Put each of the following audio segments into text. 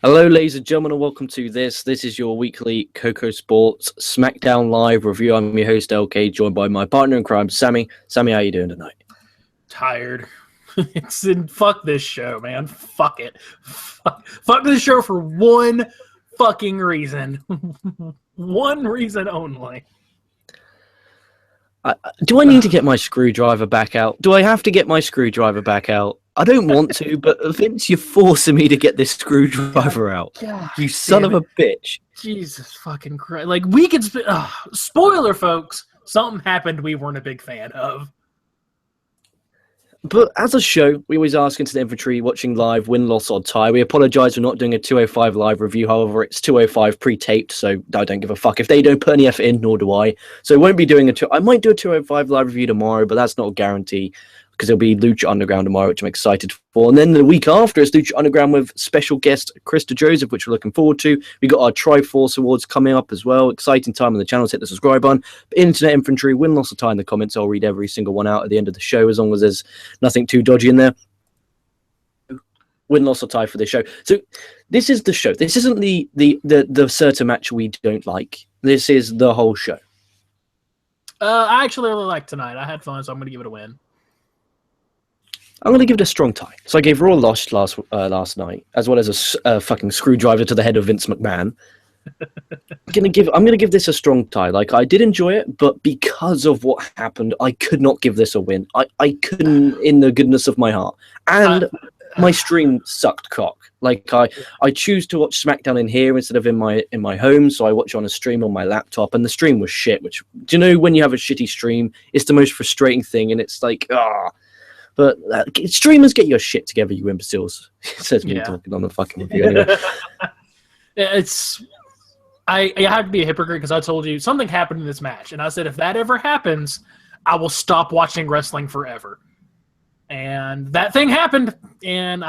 Hello, ladies and gentlemen, and welcome to this. This is your weekly KocoSports SmackDown Live review. I'm your host, LK, joined by my partner in crime, Sammy. Sammy, how you doing tonight? Tired. Fuck this show, man. Fuck it. Fuck this show for one fucking reason. One reason only. Do I need to get my screwdriver back out? Do I have to get my screwdriver back out? I don't want to, but Vince, you're forcing me to get this screwdriver out. God, you son of a bitch. Jesus fucking Christ. Like, we could... spoiler, folks. Something happened we weren't a big fan of. But as a show, we always ask into the infantry, watching live, win, loss, or tie. We apologise for not doing a 205 live review. However, it's 205 pre-taped, so I don't give a fuck. If they don't put any effort in, nor do I. So I won't be doing I might do a 205 live review tomorrow, but that's not a guarantee, because it'll be Lucha Underground tomorrow, which I'm excited for. And then the week after is Lucha Underground with special guest Krista Joseph, which we're looking forward to. We got our Triforce Awards coming up as well. Exciting time on the channel. Hit the subscribe button. But Internet Infantry, win, loss, or tie in the comments. I'll read every single one out at the end of the show, as long as there's nothing too dodgy in there. Win, loss, or tie for this show. So this is the show. This isn't the certain match we don't like. This is the whole show. I actually really liked tonight. I had fun, so I'm going to give it a win. I'm going to give it a strong tie. So I gave Raw lost last night, as well as a fucking screwdriver to the head of Vince McMahon. I'm going to give this a strong tie. Like, I did enjoy it, but because of what happened, I could not give this a win. I couldn't, in the goodness of my heart. And my stream sucked cock. Like, I choose to watch SmackDown in here instead of in my home, so I watch on a stream on my laptop, and the stream was shit. Which, do you know, when you have a shitty stream, it's the most frustrating thing, and it's like, But streamers, get your shit together, you imbeciles. It says me talking on the fucking review anyway. I have to be a hypocrite because I told you something happened in this match, and I said if that ever happens, I will stop watching wrestling forever. And that thing happened, and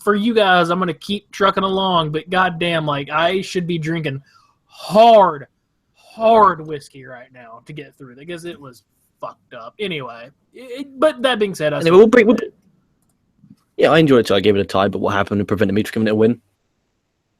for you guys, I'm gonna keep trucking along. But goddamn, like, I should be drinking hard whiskey right now to get through it, because it was fucked up. Anyway, but that being said, I enjoyed it. So I gave it a tie, but what happened prevented me from giving it a win.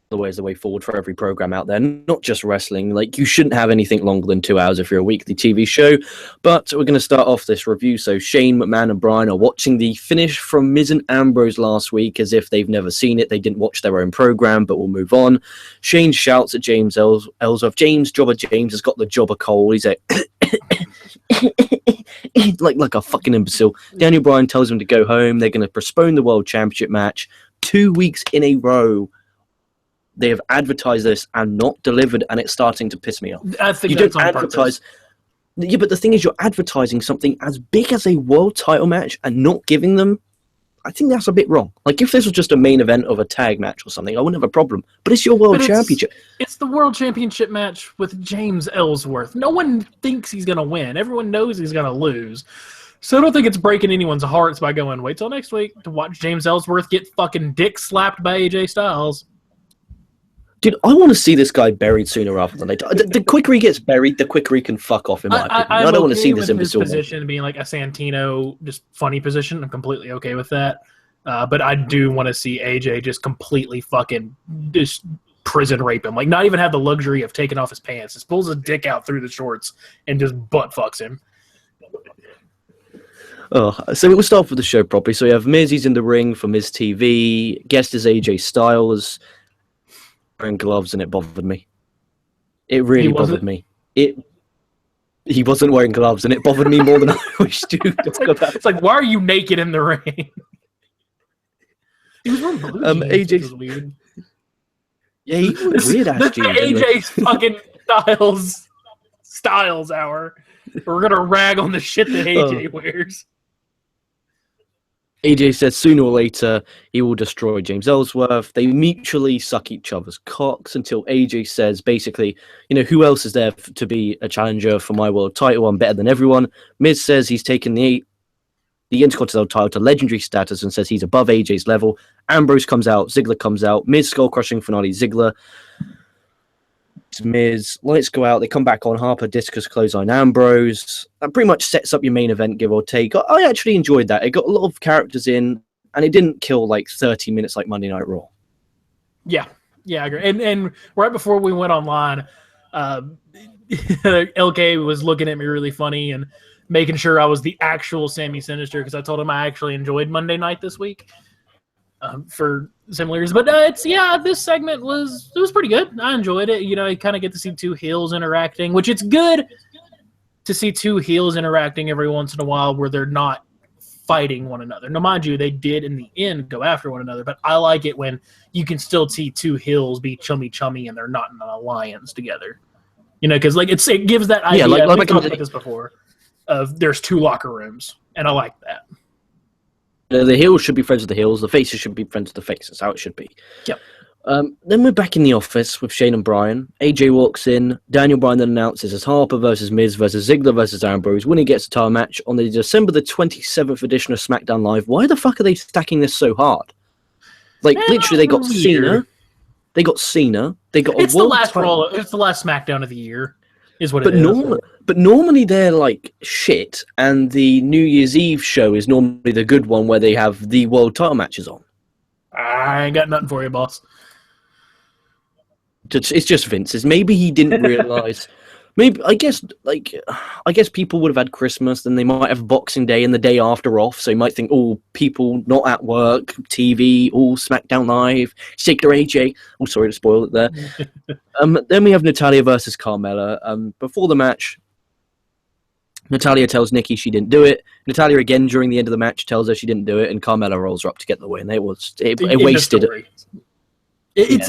The way is the way forward for every program out there, not just wrestling. Like, you shouldn't have anything longer than 2 hours if you're a weekly TV show. But we're going to start off this review. So Shane McMahon and Bryan are watching the finish from Miz and Ambrose last week as if they've never seen it. They didn't watch their own program, but we'll move on. Shane shouts at James Ellsworth. Jobber James has got the jobber cold. He's like, like a fucking imbecile. Daniel Bryan tells him to go home. They're going to postpone the World Championship match 2 weeks in a row. They have advertised this and not delivered, and it's starting to piss me off. I think you don't advertise. Yeah, but the thing is, you're advertising something as big as a world title match and not giving them. I think that's a bit wrong. Like, if this was just a main event of a tag match or something, I wouldn't have a problem. But it's your world championship. It's the world championship match with James Ellsworth. No one thinks he's going to win. Everyone knows he's going to lose. So I don't think it's breaking anyone's hearts by going, wait till next week to watch James Ellsworth get fucking dick slapped by AJ Styles. Dude, I want to see this guy buried sooner rather than later. The quicker he gets buried, the quicker he can fuck off, in my opinion. I don't want to see this imbecile. His position being like a Santino, just funny position. I'm completely okay with that. But I do want to see AJ just completely fucking just prison rape him. Like, not even have the luxury of taking off his pants. Just pulls his dick out through the shorts and just butt fucks him. So we'll start with the show properly. So we have Miz, he's in the ring for Miz TV. Guest is AJ Styles. Wearing gloves, and it bothered me. It really bothered me. He wasn't wearing gloves, and it bothered me more than I wished to. It's like, why are you naked in the ring? He was wearing blue jeans, AJ was weird. Yeah, he weird ass jeans. AJ's fucking Styles hour. We're gonna rag on the shit that AJ wears. AJ says sooner or later he will destroy James Ellsworth. They mutually suck each other's cocks until AJ says, basically, you know, who else is there to be a challenger for my world title? I'm better than everyone. Miz says he's taken the Intercontinental title to legendary status and says he's above AJ's level. Ambrose comes out. Ziggler comes out. Miz skull-crushing finale Ziggler. Miz, lights go out, they come back on, Harper discus clothesline Ambrose. That pretty much sets up your main event, give or take. I actually enjoyed that. It got a lot of characters in, and it didn't kill like 30 minutes like Monday Night Raw. Yeah, Yeah, I agree. And right before we went online, LK was looking at me really funny and making sure I was the actual Sammy Synister because I told him I actually enjoyed Monday Night this week for similar reasons. But this segment was pretty good. I enjoyed it. You know, you kind of get to see two heels interacting, which it's good to see two heels interacting every once in a while where they're not fighting one another. Now, mind you, they did in the end go after one another, but I like it when you can still see two heels be chummy and they're not in an alliance together. You know, because it gives that idea. Yeah, we've talked about this before. Of there's two locker rooms, and I like that. The heels should be friends with the heels. The faces should be friends with the faces. That's how it should be. Yep. Then we're back in the office with Shane and Bryan. AJ walks in. Daniel Bryan then announces it's Harper versus Miz versus Ziggler versus Ambrose. Winner gets a title match on the December the 27th edition of SmackDown Live. Why the fuck are they stacking this so hard? Literally, they got Cena. They got Cena. They got. It's the last Raw. It's the last SmackDown of the year. Is what it is. But normally they're shit, and the New Year's Eve show is normally the good one where they have the world title matches on. I ain't got nothing for you, boss. It's just Vince's. Maybe he didn't realize. Maybe I guess people would have had Christmas, then they might have Boxing Day and the day after off. So you might think, people not at work, TV, SmackDown Live, stick to AJ. Oh, sorry to spoil it there. Then we have Natalya versus Carmella. Before the match, Natalya tells Nikki she didn't do it. Natalya again during the end of the match tells her she didn't do it, and Carmella rolls her up to get the win. It wasted it.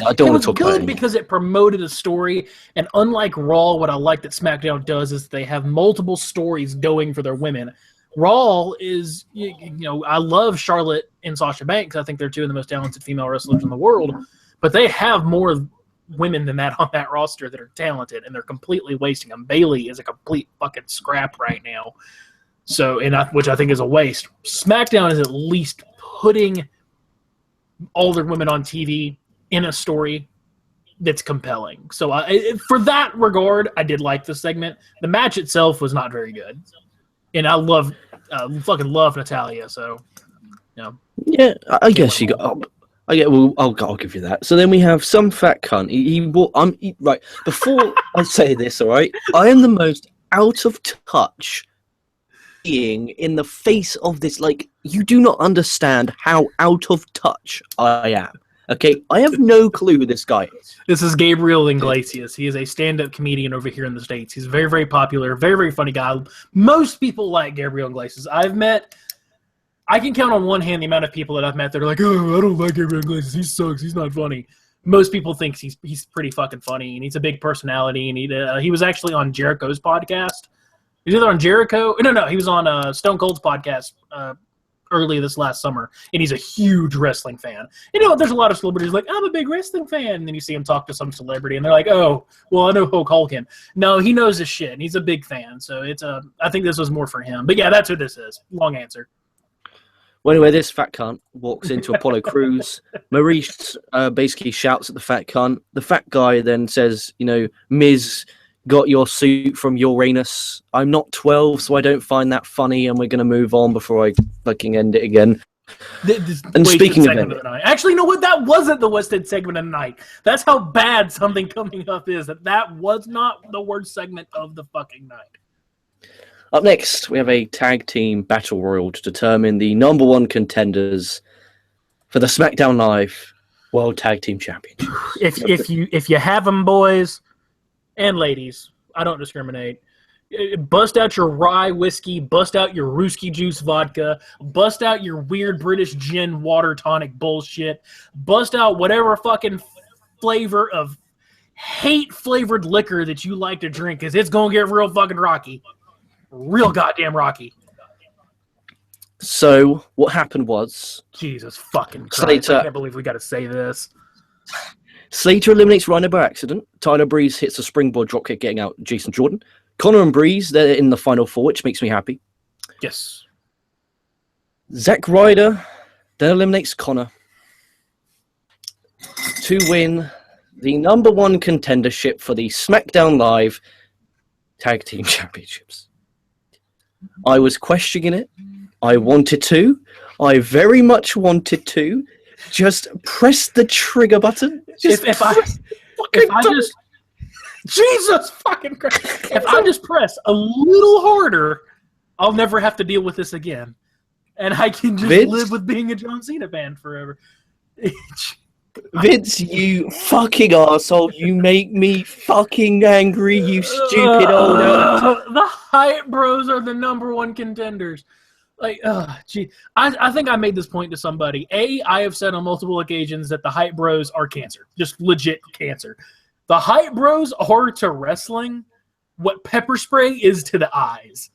I don't want to talk about it because it promoted a story, and unlike Raw, what I like that SmackDown does is they have multiple stories going for their women. Raw is, I love Charlotte and Sasha Banks. I think they're two of the most talented female wrestlers in the world, but they have more women than that on that roster that are talented, and they're completely wasting them. Bayley is a complete fucking scrap right now, which I think is a waste. SmackDown is at least putting all their women on TV in a story that's compelling. So for that regard, I did like the segment. The match itself was not very good. And I fucking love Natalya, so, Yeah, I guess she got... I'll give you that. So then we have some fat cunt. Right, before I say this, all right, I am the most out of touch being in the face of this. You do not understand how out of touch I am. Okay, I have no clue who this guy is. This is Gabriel Iglesias. He is a stand-up comedian over here in the States. He's very, very popular, very, very funny guy. Most people like Gabriel Iglesias. I can count on one hand the amount of people that I've met that are like, oh, I don't like Gabriel Iglesias. He sucks. He's not funny. Most people think he's pretty fucking funny, and he's a big personality. And he was actually on Jericho's podcast. He was either on Jericho. No, he was on Stone Cold's podcast early this last summer, and he's a huge wrestling fan. There's a lot of celebrities like, I'm a big wrestling fan, and then you see him talk to some celebrity, and they're like, oh, well, I know Hulk Hogan. No, he knows his shit, and he's a big fan, so I think this was more for him. But yeah, that's who this is. Long answer. Well, anyway, this fat cunt walks into Apollo Crews. Maurice basically shouts at the fat cunt. The fat guy then says, Miz got your suit from Uranus. I'm not 12, so I don't find that funny, and we're going to move on before I fucking end it again. And speaking of the night. Actually, you know what? That wasn't the wasted segment of the night. That's how bad something coming up is. That was not the worst segment of the fucking night. Up next, we have a tag team battle royal to determine the number one contenders for the SmackDown Live World Tag Team Championship. If you have them, boys and ladies, I don't discriminate. Bust out your rye whiskey, bust out your Ruski juice vodka, bust out your weird British gin water tonic bullshit, bust out whatever fucking flavor of hate-flavored liquor that you like to drink, because it's going to get real fucking rocky. Real goddamn rocky. So, what happened was... Jesus fucking Christ, I can't believe we got to say this. Slater eliminates Rhino by accident. Tyler Breeze hits a springboard dropkick, getting out Jason Jordan. Connor and Breeze, they're in the final four, which makes me happy. Yes. Zack Ryder then eliminates Connor to win the number one contendership for the SmackDown Live Tag Team Championships. I was questioning it. I wanted to. I very much wanted to. just press the trigger button. If I just Jesus fucking Christ. If I just press a little harder, I'll never have to deal with this again. And I can just live with being a John Cena fan forever. Vince, you fucking arsehole. You make me fucking angry, you stupid old... The Hype Bros are the #1 contenders. Like, gee. I think I made this point to somebody. I have said on multiple occasions that the Hype Bros are cancer. Just legit cancer. The Hype Bros are to wrestling what pepper spray is to the eyes.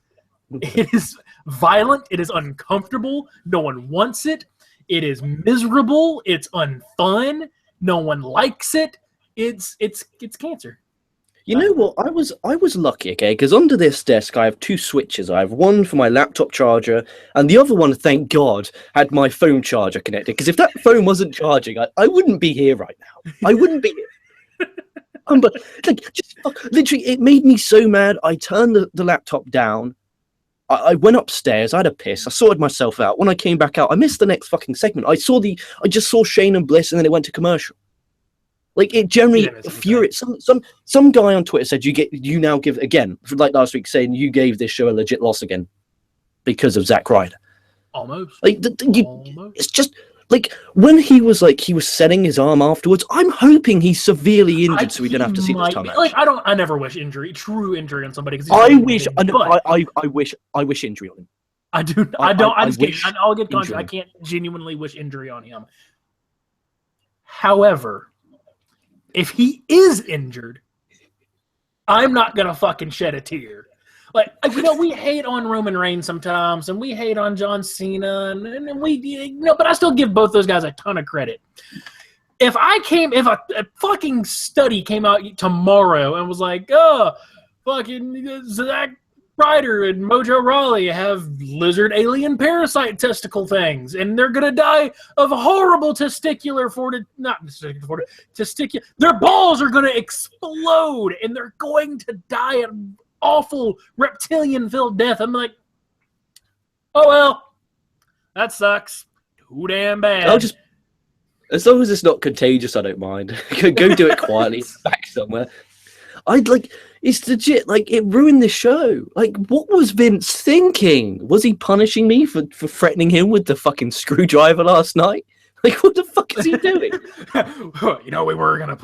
It is violent. It is uncomfortable. No one wants it. It is miserable. It's unfun. No one likes it. It's cancer. You know what? I was lucky, okay? Because under this desk, I have 2 switches. I have one for my laptop charger, and the other one, thank God, had my phone charger connected. Because if that phone wasn't charging, I wouldn't be here right now. I wouldn't be here. But literally, it made me so mad. I turned the laptop down. I went upstairs. I had a piss. I sorted myself out. When I came back out, I missed the next fucking segment. I just saw Shane and Bliss, and then it went to commercial. Like, it generally infuriates. Some guy on Twitter said you now give, again, like last week, saying you gave this show a legit loss again because of Zack Ryder. Almost. Like, it's just like when he was setting his arm afterwards. I'm hoping he's severely injured so we don't have to see this time. Like, I never wish true injury on somebody. I wish injury on him. I do. I'll get contrary. I can't genuinely wish injury on him. However, if he is injured, I'm not gonna fucking shed a tear. Like, we hate on Roman Reigns sometimes, and we hate on John Cena, and we, but I still give both those guys a ton of credit. If a fucking study came out tomorrow and was like, fucking Zack Ryder and Mojo Rawley have lizard alien parasite testicle things, and they're gonna die of horrible testicular their balls are gonna explode, and they're going to die of awful reptilian-filled death. I'm like, oh well, that sucks. Too damn bad. As long as it's not contagious, I don't mind. Go do it quietly, back somewhere. It's legit. Like, it ruined the show. Like, what was Vince thinking? Was he punishing me for threatening him with the fucking screwdriver last night? Like, what the fuck is he doing? We were gonna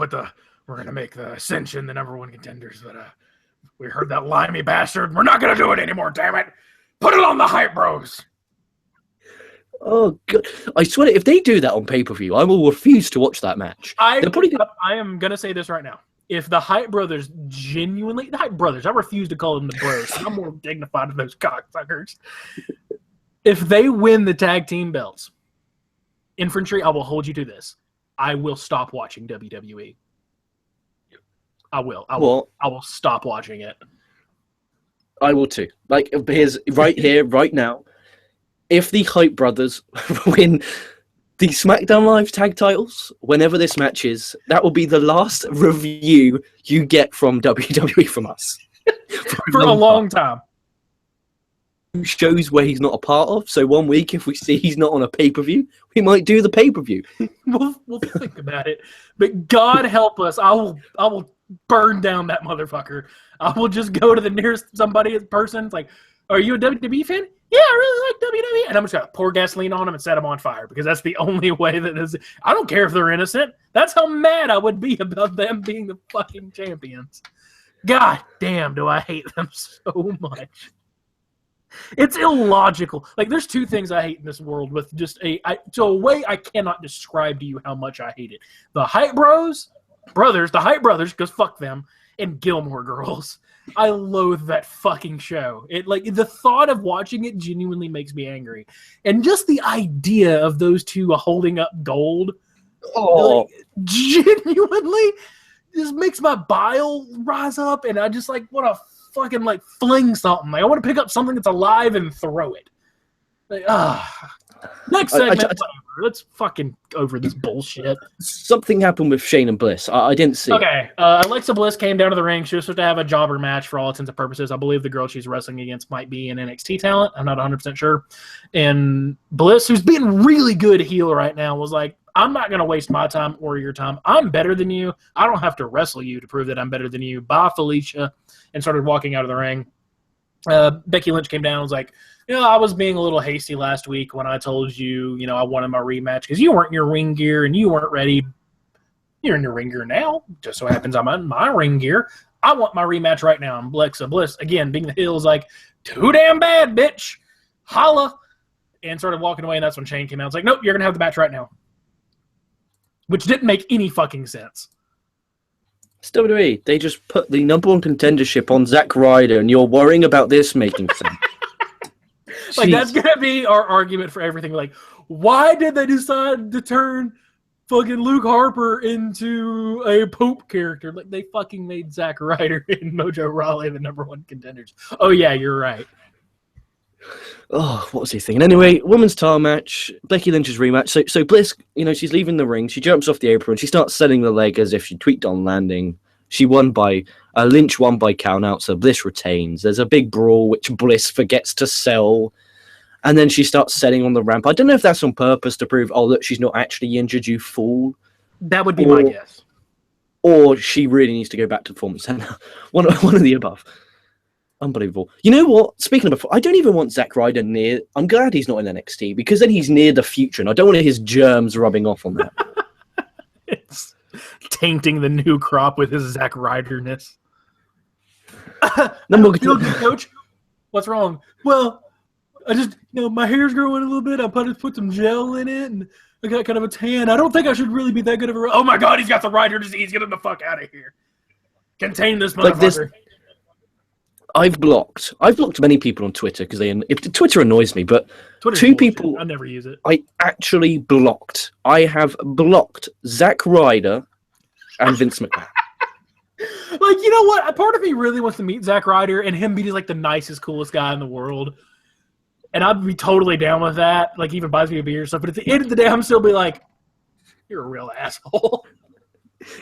make the Ascension the #1 contenders, but we heard that limey bastard. We're not gonna do it anymore. Damn it! Put it on the Hype Bros. Oh god! I swear, if they do that on pay-per-view, I will refuse to watch that match. I am gonna say this right now. If the Hype Brothers genuinely, the Hype Brothers, I refuse to call them the Bros. I'm more dignified than those cocksuckers. If they win the tag team belts, Infantry, I will hold you to this. I will stop watching WWE. I will stop watching it. I will too. Like, here's right here, right now. If the Hype Brothers win the SmackDown Live tag titles, whenever this match is, that will be the last review you get from WWE from us. For a long time. Shows where he's not a part of. So one week, if we see he's not on a pay-per-view, we might do the pay-per-view. We'll think about it. But God help us, I will burn down that motherfucker. I will just go to the nearest person. It's like, are you a WWE fan? Yeah, I really like WWE. And I'm just going to pour gasoline on them and set them on fire, because that's the only way that is. I don't care if they're innocent. That's how mad I would be about them being the fucking champions. God damn, do I hate them so much. It's illogical. Like, there's 2 things I hate in this world with just a way I cannot describe to you how much I hate it. The Hype Brothers, the Hype Brothers, because fuck them, and Gilmore Girls. I loathe that fucking show. The thought of watching it genuinely makes me angry. And just the idea of those 2 holding up gold, genuinely just makes my bile rise up, and I just want to fucking fling something. I want to pick up something that's alive and throw it. Next segment. Let's fucking over this bullshit. Something happened with Shane and Bliss. I didn't see. Okay. Alexa Bliss came down to the ring. She was supposed to have a jobber match for all intents and purposes. I believe the girl she's wrestling against might be an NXT talent. I'm not 100% sure. And Bliss, who's being really good heel right now, was like, I'm not going to waste my time or your time. I'm better than you. I don't have to wrestle you to prove that I'm better than you. Bye, Felicia, and started walking out of the ring. Becky Lynch came down and was like, I was being a little hasty last week when I told you, I wanted my rematch because you weren't in your ring gear and you weren't ready. You're in your ring gear now. Just so happens I'm in my ring gear. I want my rematch right now. And Alexa Bliss, again, being the heel, is like, too damn bad, bitch. Holla. And started walking away, and that's when Shane came out. It's like, nope, you're going to have the match right now. Which didn't make any fucking sense. It's WWE. They just put the number one contendership on Zack Ryder, and you're worrying about this making sense. Like, that's going to be our argument for everything. Like, why did they decide to turn fucking Luke Harper into a Pope character? Like, they fucking made Zack Ryder and Mojo Rawley the number one contenders. Oh, yeah, you're right. Oh, what was he thinking? Anyway, women's title match, Becky Lynch's rematch. So Bliss, she's leaving the ring. She jumps off the apron. She starts selling the leg as if she tweaked on landing. Lynch won by count out, so Bliss retains. There's a big brawl, which Bliss forgets to sell. And then she starts selling on the ramp. I don't know if that's on purpose to prove, look, she's not actually injured, you fool. That would be my guess. Or she really needs to go back to the Performance Center. One of the above. Unbelievable. You know what? Speaking of, I don't even want Zack Ryder near. I'm glad he's not in NXT because then he's near the future, and I don't want his germs rubbing off on that. It's tainting the new crop with his Zack Ryder-ness. Feel good, coach. What's wrong? Well, I just, my hair's growing a little bit. I put some gel in it, and I got kind of a tan. I don't think I should really be that good of a. Oh my God, he's got the Ryder disease. Get him the fuck out of here. Contain this motherfucker. I've blocked many people on Twitter because Twitter annoys me, but Twitter's two bullshit. people I never use it. I actually blocked. I have blocked Zack Ryder and Vince McMahon. Like, you know what? A part of me really wants to meet Zack Ryder and him be like the nicest, coolest guy in the world. And I'd be totally down with that. Like, he even buys me a beer or stuff. But at the end of the day, I'm still be like, you're a real asshole.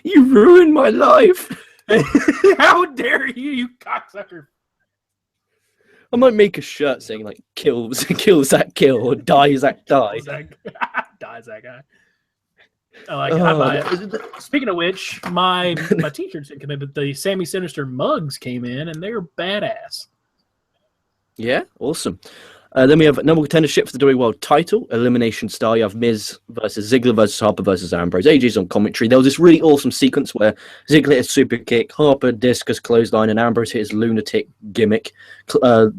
You ruined my life. How dare you, you cocksucker. I might make a shirt saying, like, kill Zack, kill, or die, Zack, die. Die, Zack, guy. I like it. I buy it. Speaking of which, my t-shirts didn't come in, but the Sammy Synister mugs came in, and they're badass. Yeah, awesome. Then we have number one contendership for the WWE World Title, Elimination style. You have Miz versus Ziggler versus Harper versus Ambrose. AJ's on commentary. There was this really awesome sequence where Ziggler hit a super kick, Harper discus clothesline, and Ambrose hit his lunatic gimmick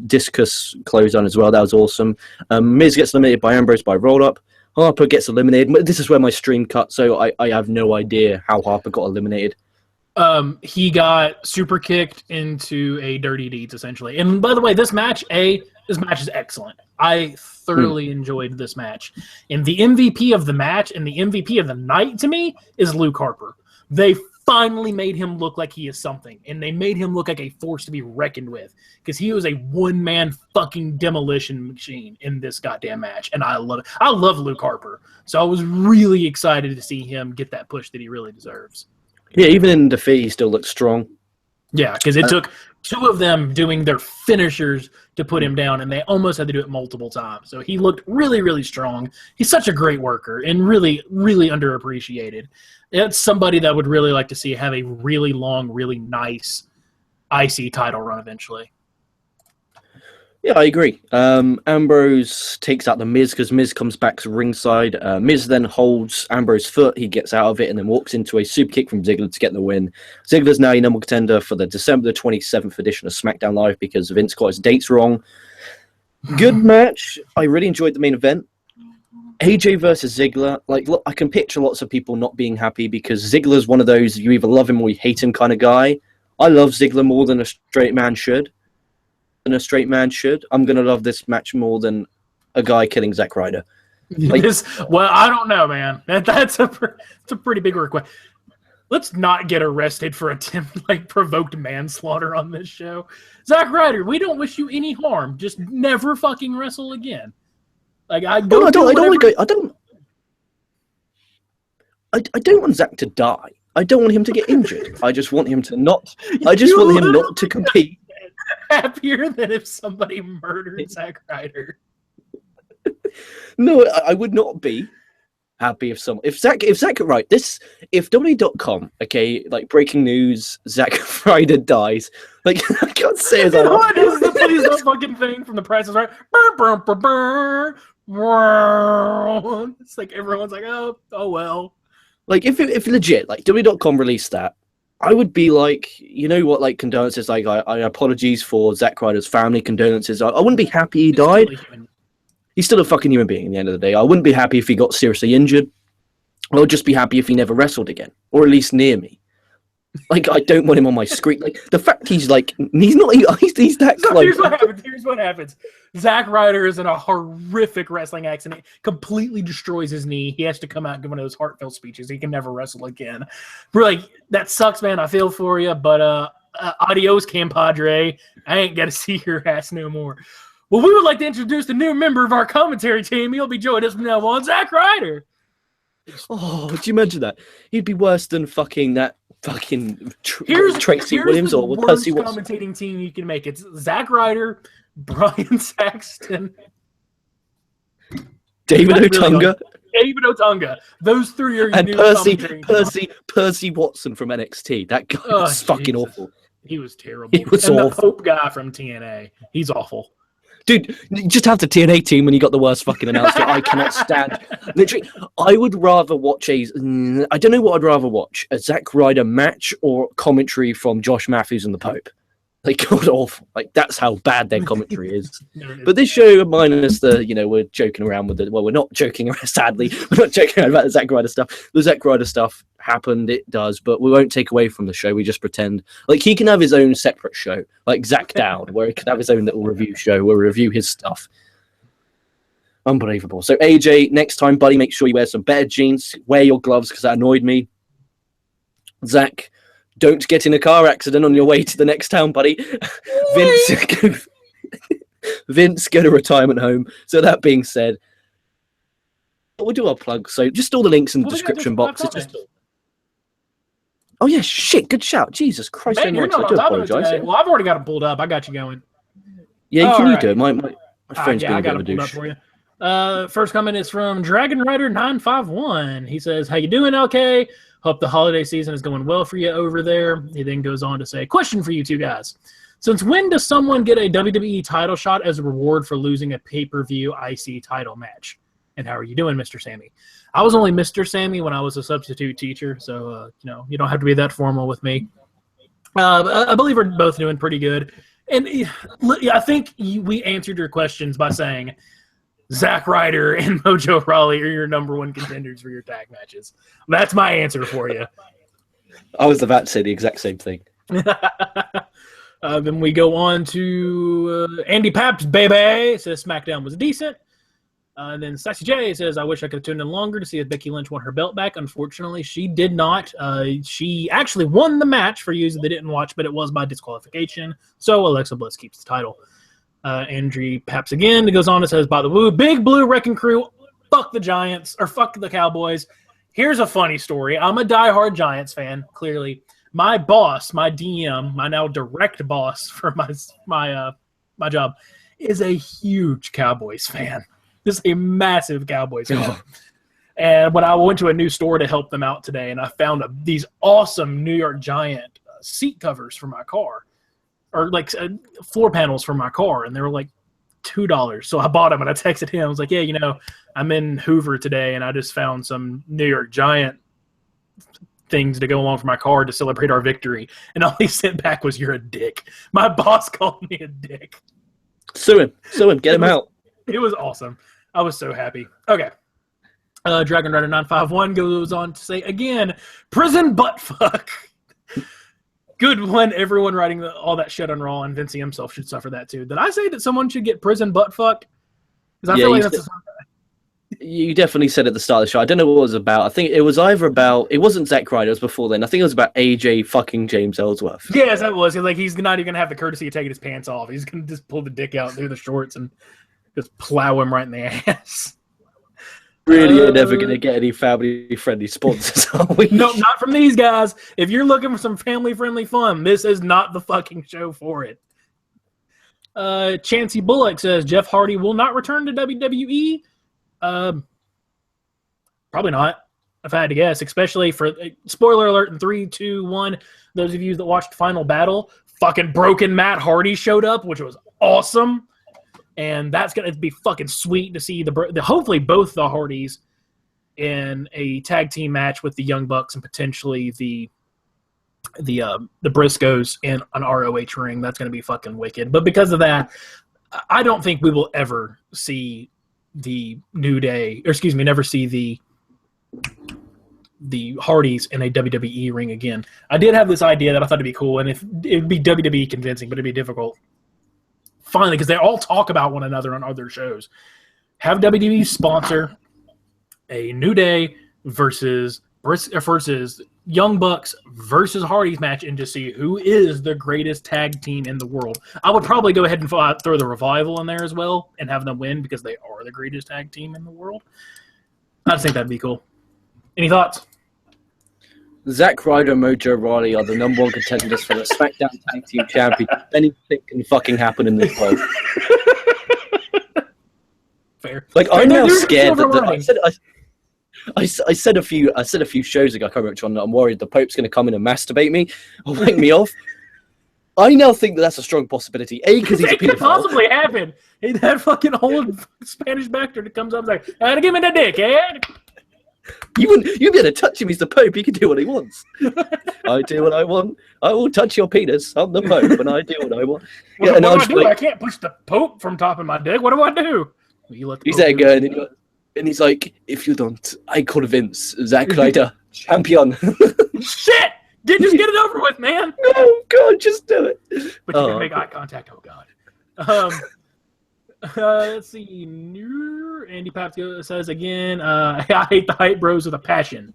discus clothesline as well. That was awesome. Miz gets eliminated by Ambrose by roll-up. Harper gets eliminated. This is where my stream cut, so I have no idea how Harper got eliminated. He got super kicked into a dirty deeds, essentially. And by the way, this match is excellent. I thoroughly enjoyed this match. And the MVP of the match and the MVP of the night to me is Luke Harper. They finally made him look like he is something. And they made him look like a force to be reckoned with. Because he was a one-man fucking demolition machine in this goddamn match. And I love it. I love Luke Harper. So I was really excited to see him get that push that he really deserves. Yeah, even in defeat, he still looks strong. Yeah, because it took two of them doing their finishers to put him down, and they almost had to do it multiple times. So he looked really, really strong. He's such a great worker and really, really underappreciated. It's somebody that I would really like to see have a really long, really nice IC title run eventually. Yeah, I agree. Ambrose takes out the Miz because Miz comes back to ringside. Miz then holds Ambrose's foot. He gets out of it and then walks into a super kick from Ziggler to get the win. Ziggler's now your number one contender for the December 27th edition of SmackDown Live because Vince got his dates wrong. Good match. I really enjoyed the main event. AJ versus Ziggler. Like, look, I can picture lots of people not being happy because Ziggler's one of those you either love him or you hate him kind of guy. I love Ziggler more than a straight man should. I'm going to love this match more than a guy killing Zack Ryder. Like, well, I don't know, man. That's a pretty big request. Let's not get arrested for provoked manslaughter on this show. Zack Ryder, we don't wish you any harm. Just never fucking wrestle again. I don't want Zack to die. I don't want him to get injured. I just want him to not. I just want him not to compete. Happier than if somebody murdered Zack Ryder. No, I would not be. happy if Zack right, if WWE.com, okay, like breaking news, Zack Ryder dies. Like I can't say as What is the please that fucking thing from The Price is Right? It's like everyone's like, oh well. Like if legit, like WWE.com released that, I would be like, you know what, like condolences, like I apologies for Zack Ryder's family, condolences. I wouldn't be happy he died. He's still a fucking human being at the end of the day. I wouldn't be happy if he got seriously injured. I would just be happy if he never wrestled again, or at least near me. Like, I don't want him on my screen. Like, the fact he's like, he's that close. Here's what happens. Zack Ryder is in a horrific wrestling accident, completely destroys his knee. He has to come out and give one of those heartfelt speeches. He can never wrestle again. We're like, that sucks, man. I feel for you, but adios, compadre. I ain't got to see your ass no more. Well, we would like to introduce the new member of our commentary team. He'll be joining us from now on, Zack Ryder. Oh, did you mention that? He'd be worse than fucking that fucking Tracy Williams or Percy Watson. Commentating team you can make. It's Zack Ryder, Brian Saxton, David Otunga. David Otunga. Those three are and Percy Watson from NXT. That guy was fucking awful. He was terrible. He was awful. The Hope guy from TNA. He's awful. Dude, you just have the TNA team when you got the worst fucking announcer. I cannot stand. Literally, I would rather watch I don't know what I'd rather watch, a Zack Ryder match or commentary from Josh Matthews and the Pope. Like, god awful. Like, that's how bad their commentary is. But this show, minus the, we're joking around with it. Well, we're not joking around, sadly. We're not joking around about the Zack Ryder stuff. The Zack Ryder stuff happened, it does, but we won't take away from the show. We just pretend. Like, he can have his own separate show, like Zack Down, where he can have his own little review show where we review his stuff. Unbelievable. So, AJ, next time, buddy, make sure you wear some better jeans. Wear your gloves, because that annoyed me. Zack, don't get in a car accident on your way to the next town, buddy. Vince, go to retirement home. So that being said, we'll do our plug. So just all the links in the description box. Oh yeah, shit, good shout. Jesus Christ, man, I do apologize. Well, I've already got it pulled up. I got you going. Yeah, can you do it? My phone's been a bit of a douche. For you. First comment is from Dragon Rider 951. He says, "How you doing, LK? Hope the holiday season is going well for you over there." He then goes on to say, "Question for you two guys. Since when does someone get a WWE title shot as a reward for losing a pay-per-view IC title match? And how are you doing, Mr. Sammy?" I was only Mr. Sammy when I was a substitute teacher, so, you don't have to be that formal with me. I believe we're both doing pretty good. And I think we answered your questions by saying Zack Ryder and Mojo Rawley are your number one contenders for your tag matches. That's my answer for you. I was about to say the exact same thing. Then we go on to Andy Paps, baby. Says SmackDown was decent. And then Sassy J says, "I wish I could have tuned in longer to see if Becky Lynch won her belt back. Unfortunately, she did not. She actually won the match for you that didn't watch, but it was by disqualification. So Alexa Bliss keeps the title." Andrew Paps again goes on and says, "By the woo, Big Blue Wrecking Crew, fuck the Giants, or fuck the Cowboys." Here's a funny story. I'm a diehard Giants fan, clearly. My boss, my DM, my now direct boss for my job, is a huge Cowboys fan. Is a massive Cowboys fan. And when I went to a new store to help them out today, and I found these awesome New York Giant seat covers for my car, or like floor panels for my car, and they were like $2. So I bought them, and I texted him. I was like, "Yeah, I'm in Hoover today, and I just found some New York Giant things to go along for my car to celebrate our victory." And all he sent back was, "You're a dick." My boss called me a dick. Sue him, get him out. It was awesome. I was so happy. Okay. Dragon Rider 951 goes on to say, again, prison buttfuck. Good one. Everyone writing all that shit on Raw, and Vince himself should suffer that too. Did I say that someone should get prison buttfuck? Because I feel like that's you definitely said at the start of the show. I don't know what it was about. I think it was either about, it wasn't Zack Ryder, it was before then. I think it was about AJ fucking James Ellsworth. Yes, that was. Like, he's not even going to have the courtesy of taking his pants off. He's going to just pull the dick out through the shorts and just plow him right in the ass. Really, you're never going to get any family-friendly sponsors, are we? No, not from these guys. If you're looking for some family-friendly fun, this is not the fucking show for it. Chancey Bullock says, Jeff Hardy will not return to WWE. Probably not, if I had to guess, especially for spoiler alert in 3, 2, 1. Those of you that watched Final Battle, fucking broken Matt Hardy showed up, which was awesome. And that's going to be fucking sweet to see hopefully both the Hardys in a tag team match with the Young Bucks and potentially the Briscoes in an ROH ring. That's going to be fucking wicked. But because of that, I don't think we will ever see the New Day, or excuse me, never see the Hardys in a WWE ring again. I did have this idea that I thought it'd be cool, and if it'd be WWE convincing, but it'd be difficult. Finally, because they all talk about one another on other shows. Have WWE sponsor a New Day versus Young Bucks versus Hardys match and just see who is the greatest tag team in the world. I would probably go ahead and throw the Revival in there as well and have them win because they are the greatest tag team in the world. I just think that'd be cool. Any thoughts? Zack Ryder and Mojo Rawley are the number 1 contenders for the SmackDown Tag Team Championship. Anything can fucking happen in this world. Fair. Like, I'm now scared that I said a few shows ago, I can't remember which one, that I'm worried the Pope's going to come in and masturbate me or wake me off. I now think that that's a strong possibility. A, because he's a pedophile. It could possibly happen. Hey, that fucking old Spanish bastard that comes up and like, give me that dick, eh? You'd be able to touch him. He's the Pope. He can do what he wants. I do what I want. I will touch your penis. I'm the Pope, and I do what I want. What do I do? Like, I can't push the Pope from topping my dick. What do I do? He's there going, and he's like, if you don't, I convince Zack Ryder champion. Shit! Just get it over with, man. No, God, just do it. But you can make eye contact. Oh, God. Let's see. Andy Papsco says again, I hate the hype bros with a passion.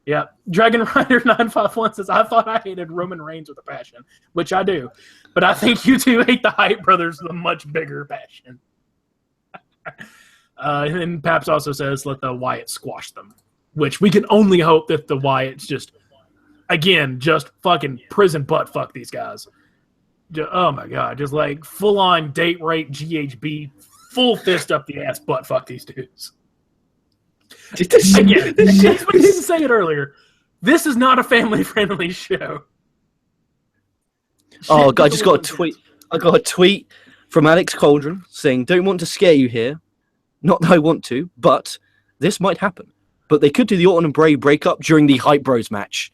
Yep. Dragon Rider 951 says, I thought I hated Roman Reigns with a passion, which I do. But I think you two hate the Hype Brothers with a much bigger passion. And then Paps also says, let the Wyatts squash them, which we can only hope that the Wyatts just fucking prison butt fuck these guys. Oh my God, just like full on date rape GHB, full fist up the ass butt fuck these dudes. Again, that's what I didn't say it earlier. This is not a family friendly show. Oh God, I just got a tweet. I got a tweet from Alex Cauldron saying, "Don't want to scare you here. Not that I want to, but this might happen. But they could do the Orton and Bray breakup during the Hype Bros match."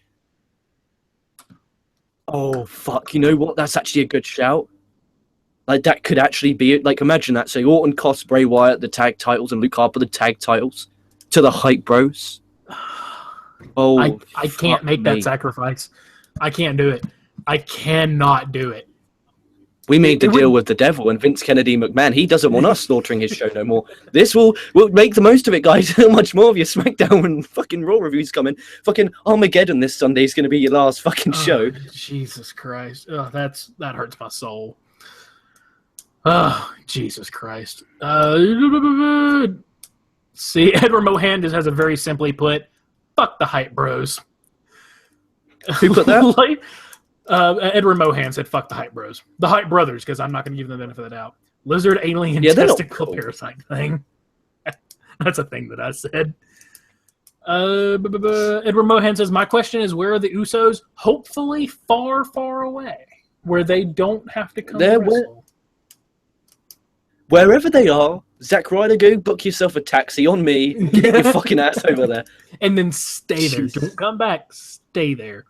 Oh, fuck. You know what? That's actually a good shout. Like, that could actually be... Like, imagine that. So, Orton costs Bray Wyatt the tag titles and Luke Harper the tag titles to the Hype Bros. Oh, I can't make that sacrifice. I can't do it. I cannot do it. We made the deal with the devil and Vince Kennedy McMahon. He doesn't want us slaughtering his show no more. This will make the most of it, guys. How much more of your SmackDown and fucking Raw reviews coming? Fucking Armageddon this Sunday is going to be your last fucking show. Jesus Christ. Oh, that hurts my soul. Oh, Jesus Christ. See, Edward Mohan has a very simply put, fuck the Hype Bros. Who put that? Edward Mohan said, fuck the Hype Bros. The Hype Brothers, because I'm not going to give them the benefit of the doubt. Lizard, alien, testicle, parasite thing. That's a thing that I said. Edward Mohan says, my question is, where are the Usos? Hopefully far, far away, where they don't have to come to wrestle. Wherever they are, Zack Ryder, go book yourself a taxi on me. Get your fucking ass over there. And then stay there. Don't come back. Stay there.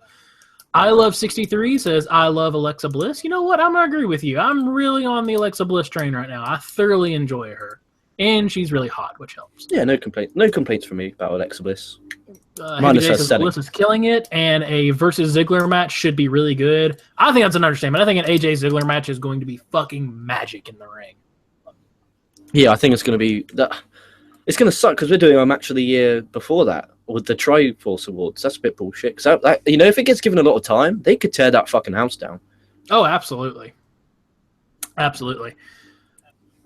I Love 63 says, I love Alexa Bliss. You know what? I'm going to agree with you. I'm really on the Alexa Bliss train right now. I thoroughly enjoy her. And she's really hot, which helps. Yeah, no complaints from me about Alexa Bliss. Minus her setting. Bliss is killing it, and a versus Ziggler match should be really good. I think that's an understatement. I think an AJ Ziggler match is going to be fucking magic in the ring. Yeah, I think it's going to be... It's going to suck because we're doing our match of the year before that. With the Triforce Awards, that's a bit bullshit. Because if it gets given a lot of time, they could tear that fucking house down. Oh, absolutely, absolutely.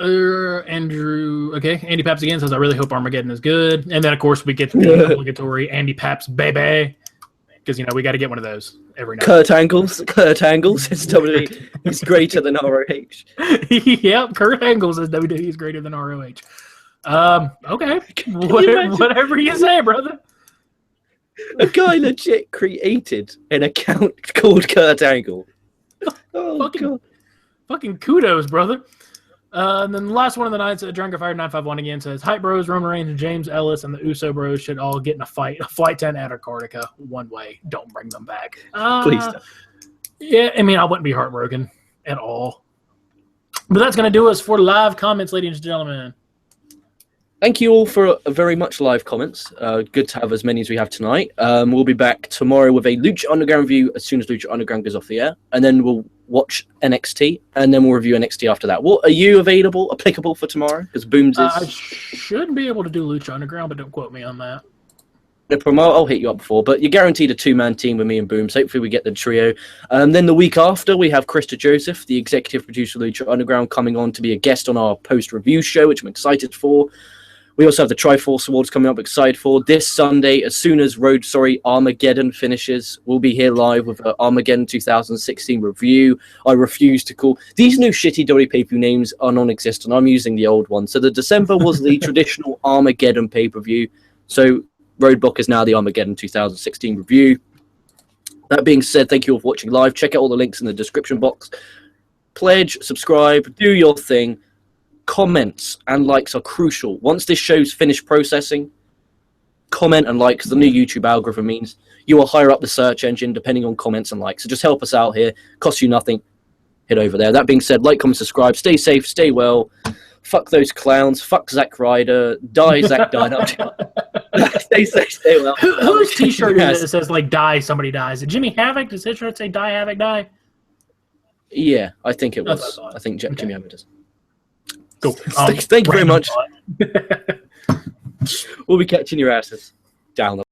Andrew, okay. Andy Paps again says, "I really hope Armageddon is good." And then, of course, we get the obligatory Andy Paps baby, because we got to get one of those every night. Kurt Angle's is WWE. He's greater than ROH. Yep, Kurt Angle says WWE is greater than ROH. Okay. Whatever you say, brother. A guy legit created an account called Kurt Angle. Oh, God. Fucking kudos, brother. And then the last one of the nights, Drunker Fire 951 again says, Hype Bros, Roman Reigns, and James Ellis and the Uso Bros should all get in a fight. A Flight 10 at Antarctica. One way. Don't bring them back. Please don't. Yeah, I mean, I wouldn't be heartbroken at all. But that's going to do us for live comments, ladies and gentlemen. Thank you all for very much live comments. Good to have as many as we have tonight. We'll be back tomorrow with a Lucha Underground review as soon as Lucha Underground goes off the air. And then we'll watch NXT, and then we'll review NXT after that. What are you applicable for tomorrow? Because Booms is... I should be able to do Lucha Underground, but don't quote me on that. No problem. I'll hit you up before, but you're guaranteed a two-man team with me and Booms. Hopefully we get the trio. Then the week after, we have Krista Joseph, the executive producer of Lucha Underground, coming on to be a guest on our post-review show, which I'm excited for. We also have the Triforce Awards coming up, excited for. This Sunday, as soon as Armageddon finishes, we'll be here live with an Armageddon 2016 review. I refuse to call... These new shitty WWE pay-per-view names are non-existent. I'm using the old one. So the December was the traditional Armageddon pay-per-view. So Roadblock is now the Armageddon 2016 review. That being said, thank you all for watching live. Check out all the links in the description box. Pledge, subscribe, do your thing. Comments and likes are crucial. Once this show's finished processing, comment and like, because the new YouTube algorithm means you are higher up the search engine depending on comments and likes. So just help us out here. Costs you nothing. Hit over there. That being said, like, comment, subscribe. Stay safe. Stay well. Fuck those clowns. Fuck Zack Ryder. Die, Zack Dino. Stay safe. Stay well. Whose t-shirt is it that says, like, die, somebody dies? Did Jimmy Havoc? Does his shirt say die, Havoc, die? Yeah, I think it was. I think Jimmy Havoc does. Cool. Thank you very much. We'll be catching your asses down the